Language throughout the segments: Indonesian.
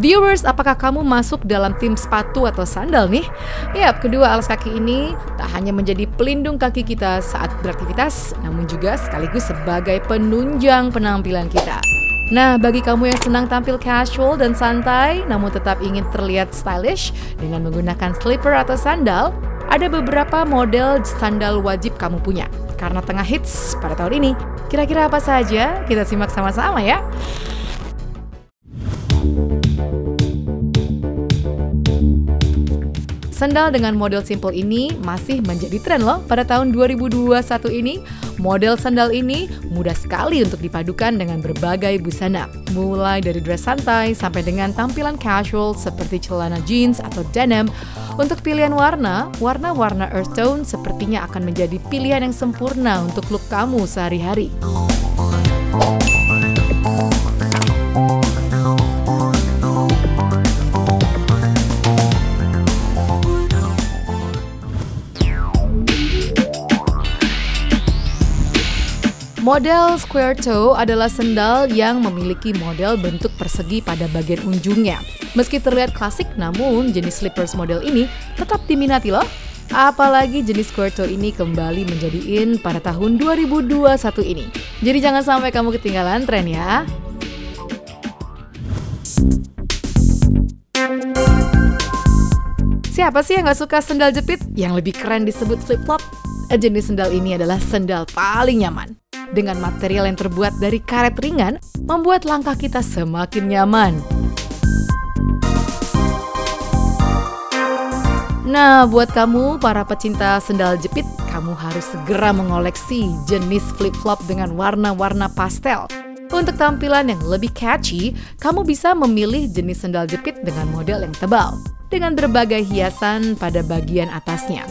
Viewers, apakah kamu masuk dalam tim sepatu atau sandal nih? Yap, kedua alas kaki ini tak hanya menjadi pelindung kaki kita saat beraktivitas, namun juga sekaligus sebagai penunjang penampilan kita. Nah, bagi kamu yang senang tampil casual dan santai, namun tetap ingin terlihat stylish dengan menggunakan slipper atau sandal, ada beberapa model sandal wajib kamu punya karena tengah hits pada tahun ini. Kira-kira apa saja? Kita simak sama-sama ya. Sandal dengan model simple ini masih menjadi tren loh pada tahun 2021 ini. Model sandal ini mudah sekali untuk dipadukan dengan berbagai busana. Mulai dari dress santai sampai dengan tampilan casual seperti celana jeans atau denim. Untuk pilihan warna earth tone sepertinya akan menjadi pilihan yang sempurna untuk look kamu sehari-hari. Model square toe adalah sandal yang memiliki model bentuk persegi pada bagian ujungnya. Meski terlihat klasik, namun jenis slippers model ini tetap diminati loh. Apalagi jenis square toe ini kembali menjadi in pada tahun 2021 ini. Jadi jangan sampai kamu ketinggalan tren ya. Siapa sih yang gak suka sandal jepit? Yang lebih keren disebut flip-flop? Jenis sandal ini adalah sandal paling nyaman. Dengan material yang terbuat dari karet ringan, membuat langkah kita semakin nyaman. Nah, buat kamu para pecinta sandal jepit, kamu harus segera mengoleksi jenis flip-flop dengan warna-warna pastel. Untuk tampilan yang lebih catchy, kamu bisa memilih jenis sandal jepit dengan model yang tebal, dengan berbagai hiasan pada bagian atasnya.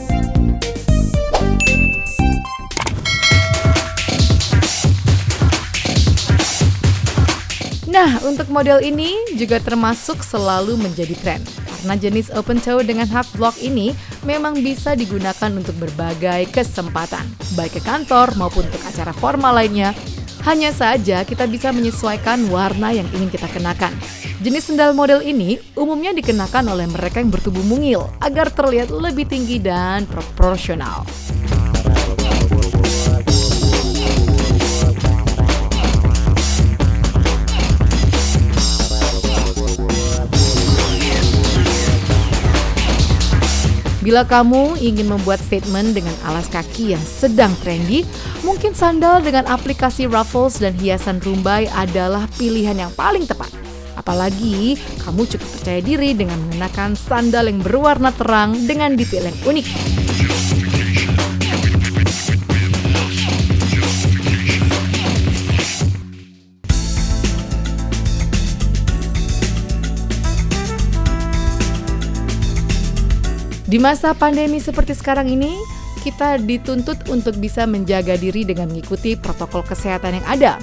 Nah, untuk model ini juga termasuk selalu menjadi tren. Karena jenis open toe dengan half block ini memang bisa digunakan untuk berbagai kesempatan, baik ke kantor maupun untuk acara formal lainnya. Hanya saja kita bisa menyesuaikan warna yang ingin kita kenakan. Jenis sandal model ini umumnya dikenakan oleh mereka yang bertubuh mungil agar terlihat lebih tinggi dan proporsional. Bila kamu ingin membuat statement dengan alas kaki yang sedang trendy, mungkin sandal dengan aplikasi ruffles dan hiasan rumbai adalah pilihan yang paling tepat. Apalagi kamu cukup percaya diri dengan mengenakan sandal yang berwarna terang dengan detail yang unik. Di masa pandemi seperti sekarang ini, kita dituntut untuk bisa menjaga diri dengan mengikuti protokol kesehatan yang ada.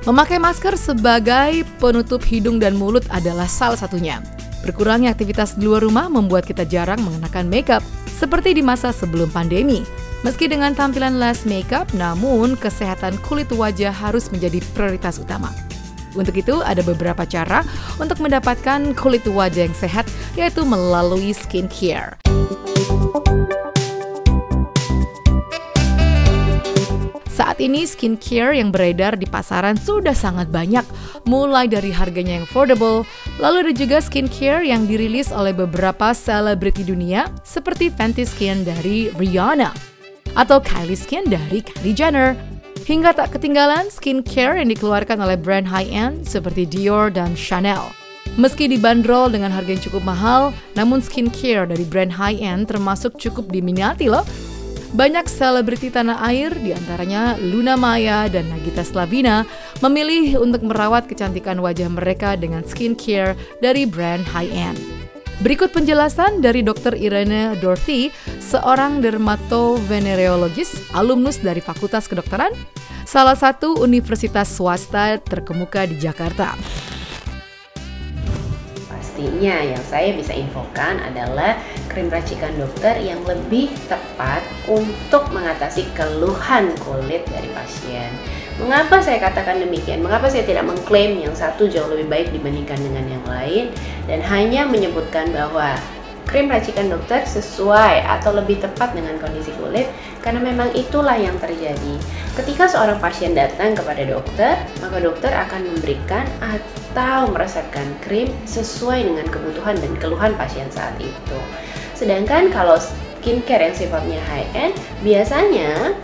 Memakai masker sebagai penutup hidung dan mulut adalah salah satunya. Berkurangnya aktivitas di luar rumah membuat kita jarang mengenakan makeup, seperti di masa sebelum pandemi. Meski dengan tampilan less makeup, namun kesehatan kulit wajah harus menjadi prioritas utama. Untuk itu, ada beberapa cara untuk mendapatkan kulit wajah yang sehat, yaitu melalui skincare. Saat ini skincare yang beredar di pasaran sudah sangat banyak, mulai dari harganya yang affordable, lalu ada juga skincare yang dirilis oleh beberapa selebriti dunia seperti Fenty Skin dari Rihanna atau Kylie Skin dari Kylie Jenner. Hingga tak ketinggalan skincare yang dikeluarkan oleh brand high-end seperti Dior dan Chanel. Meski dibanderol dengan harga yang cukup mahal, namun skincare dari brand high-end termasuk cukup diminati loh. Banyak selebriti tanah air, diantaranya Luna Maya dan Nagita Slavina, memilih untuk merawat kecantikan wajah mereka dengan skincare dari brand high-end. Berikut penjelasan dari Dr. Irene Dorothy, seorang dermatovenereologis, alumnus dari Fakultas Kedokteran, salah satu universitas swasta terkemuka di Jakarta. pastinya yang saya bisa infokan adalah krim racikan dokter yang lebih tepat untuk mengatasi keluhan kulit dari pasien. Mengapa saya katakan demikian? Mengapa saya tidak mengklaim yang satu jauh lebih baik dibandingkan dengan yang lain dan hanya menyebutkan bahwa krim racikan dokter sesuai atau lebih tepat dengan kondisi kulit, karena memang itulah yang terjadi. Ketika seorang pasien datang kepada dokter, maka dokter akan memberikan atau meresepkan krim sesuai dengan kebutuhan dan keluhan pasien saat itu. Sedangkan kalau skincare yang sifatnya high-end, biasanya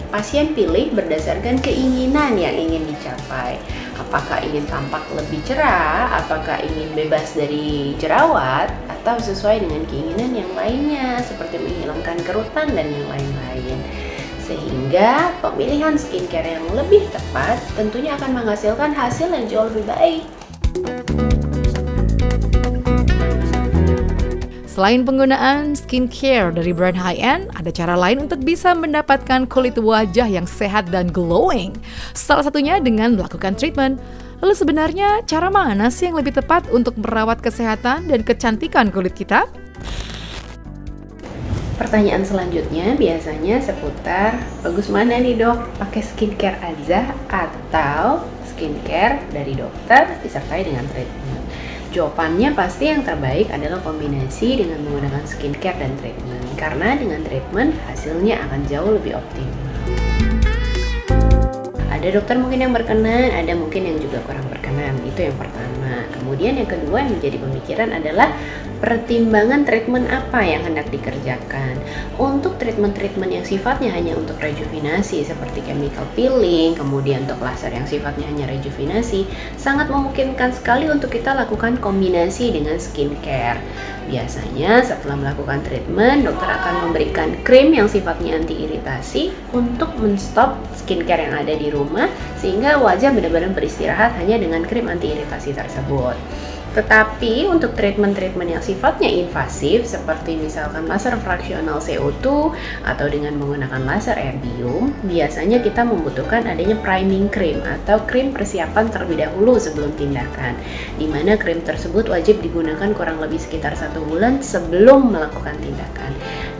pasien pilih berdasarkan keinginan yang ingin dicapai. Apakah ingin tampak lebih cerah, apakah ingin bebas dari jerawat, atau sesuai dengan keinginan yang lainnya seperti menghilangkan kerutan dan yang lain-lain. Sehingga pemilihan skincare yang lebih tepat tentunya akan menghasilkan hasil yang jauh lebih baik. Selain penggunaan skincare dari brand high-end, ada cara lain untuk bisa mendapatkan kulit wajah yang sehat dan glowing. Salah satunya dengan melakukan treatment. Lalu sebenarnya cara mana sih yang lebih tepat untuk merawat kesehatan dan kecantikan kulit kita? Pertanyaan selanjutnya biasanya seputar, bagus mana nih dok, pakai skincare aja atau skincare dari dokter disertai dengan treatment? Jawabannya pasti yang terbaik adalah kombinasi dengan menggunakan skincare dan treatment, karena dengan treatment hasilnya akan jauh lebih optimal. Ada dokter mungkin yang berkenan, ada mungkin yang juga kurang berkenan, itu yang pertama. Kemudian yang kedua yang menjadi pemikiran adalah pertimbangan treatment apa yang hendak dikerjakan. Untuk treatment-treatment yang sifatnya hanya untuk rejuvenasi seperti chemical peeling, kemudian untuk laser yang sifatnya hanya rejuvenasi, sangat memungkinkan sekali untuk kita lakukan kombinasi dengan skincare. Biasanya setelah melakukan treatment, dokter akan memberikan krim yang sifatnya anti-iritasi untuk menstop skincare yang ada di rumah sehingga wajah benar-benar beristirahat hanya dengan krim anti-iritasi tersebut. Tetapi untuk treatment-treatment yang sifatnya invasif seperti misalkan laser fraksional CO2 atau dengan menggunakan laser erbium, biasanya kita membutuhkan adanya priming cream atau krim persiapan terlebih dahulu sebelum tindakan, di mana krim tersebut wajib digunakan kurang lebih sekitar 1 bulan sebelum melakukan tindakan.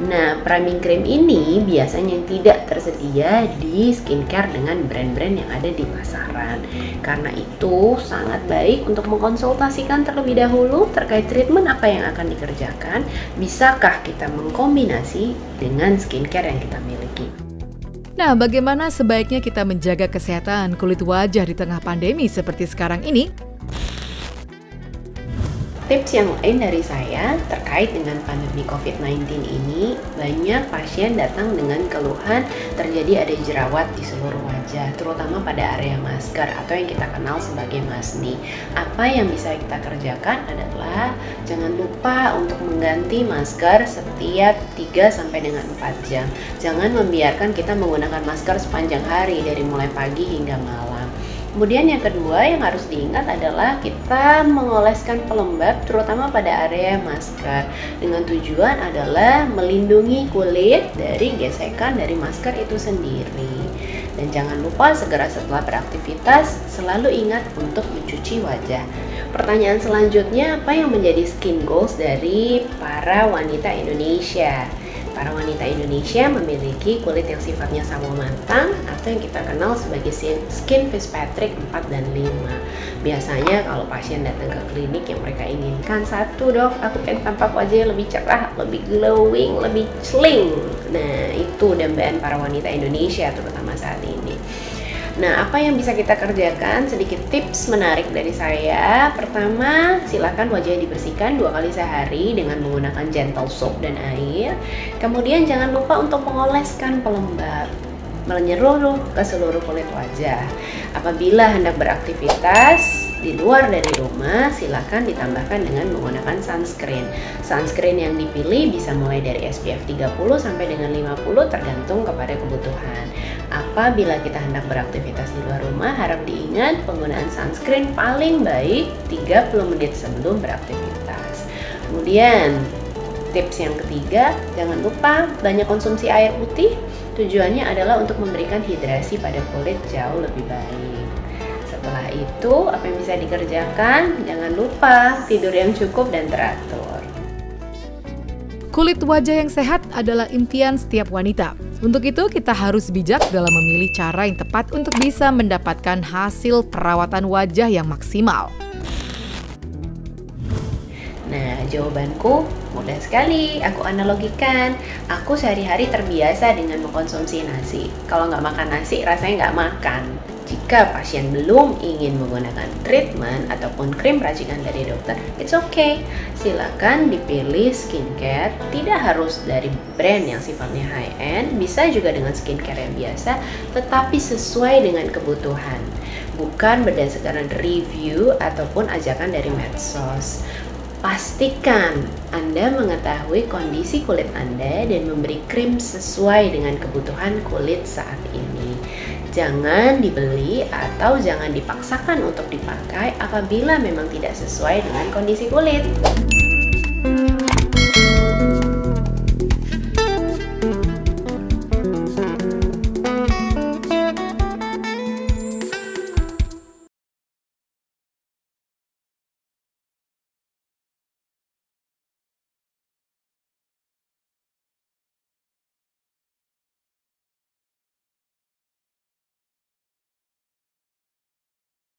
Nah, priming cream ini biasanya tidak tersedia di skincare dengan brand-brand yang ada di pasaran. Karena itu sangat baik untuk mengkonsultasikan terlebih dahulu terkait treatment apa yang akan dikerjakan, bisakah kita mengkombinasi dengan skincare yang kita miliki. Nah, bagaimana sebaiknya kita menjaga kesehatan kulit wajah di tengah pandemi seperti sekarang ini? Tips yang lain dari saya terkait dengan pandemi COVID-19 ini, banyak pasien datang dengan keluhan terjadi ada jerawat di seluruh wajah, terutama pada area masker atau yang kita kenal sebagai masni. Apa yang bisa kita kerjakan adalah jangan lupa untuk mengganti masker setiap 3 sampai dengan 4 jam. Jangan membiarkan kita menggunakan masker sepanjang hari dari mulai pagi hingga malam. Kemudian yang kedua yang harus diingat adalah kita mengoleskan pelembab terutama pada area masker dengan tujuan adalah melindungi kulit dari gesekan dari masker itu sendiri. Dan jangan lupa segera setelah beraktivitas selalu ingat untuk mencuci wajah. Pertanyaan selanjutnya, apa yang menjadi skin goals dari para wanita Indonesia? Para wanita Indonesia memiliki kulit yang sifatnya sawo matang atau yang kita kenal sebagai skin Fitzpatrick 4 dan 5. Biasanya kalau pasien datang ke klinik yang mereka inginkan, satu dok, aku pengen tampak wajahnya lebih cerah, lebih glowing, lebih sling. Nah, itu dambaan para wanita Indonesia terutama saat ini. Nah, apa yang bisa kita kerjakan? Sedikit tips menarik dari saya. Pertama, silakan wajahnya dibersihkan 2 kali sehari dengan menggunakan gentle soap dan air. Kemudian jangan lupa untuk mengoleskan pelembab menyeluruh ke seluruh kulit wajah. Apabila hendak beraktivitas di luar dari rumah, silakan ditambahkan dengan menggunakan sunscreen. Sunscreen yang dipilih bisa mulai dari SPF 30 sampai dengan 50 tergantung kepada kebutuhan. Apabila kita hendak beraktivitas di luar rumah, harap diingat penggunaan sunscreen paling baik 30 menit sebelum beraktivitas. Kemudian tips yang ketiga, jangan lupa banyak konsumsi air putih. Tujuannya adalah untuk memberikan hidrasi pada kulit jauh lebih baik. Setelah itu, apa yang bisa dikerjakan? Jangan lupa tidur yang cukup dan teratur. Kulit wajah yang sehat adalah impian setiap wanita. Untuk itu, kita harus bijak dalam memilih cara yang tepat untuk bisa mendapatkan hasil perawatan wajah yang maksimal. Nah, jawabanku mudah sekali. Aku analogikan. Aku sehari-hari terbiasa dengan mengkonsumsi nasi. Kalau nggak makan nasi, rasanya nggak makan. Jika pasien belum ingin menggunakan treatment ataupun krim racikan dari dokter, it's okay. Silakan dipilih skincare, tidak harus dari brand yang sifatnya high-end, bisa juga dengan skincare yang biasa, tetapi sesuai dengan kebutuhan. Bukan berdasarkan review ataupun ajakan dari medsos. Pastikan Anda mengetahui kondisi kulit Anda dan memberi krim sesuai dengan kebutuhan kulit saat ini. Jangan dibeli atau jangan dipaksakan untuk dipakai apabila memang tidak sesuai dengan kondisi kulit.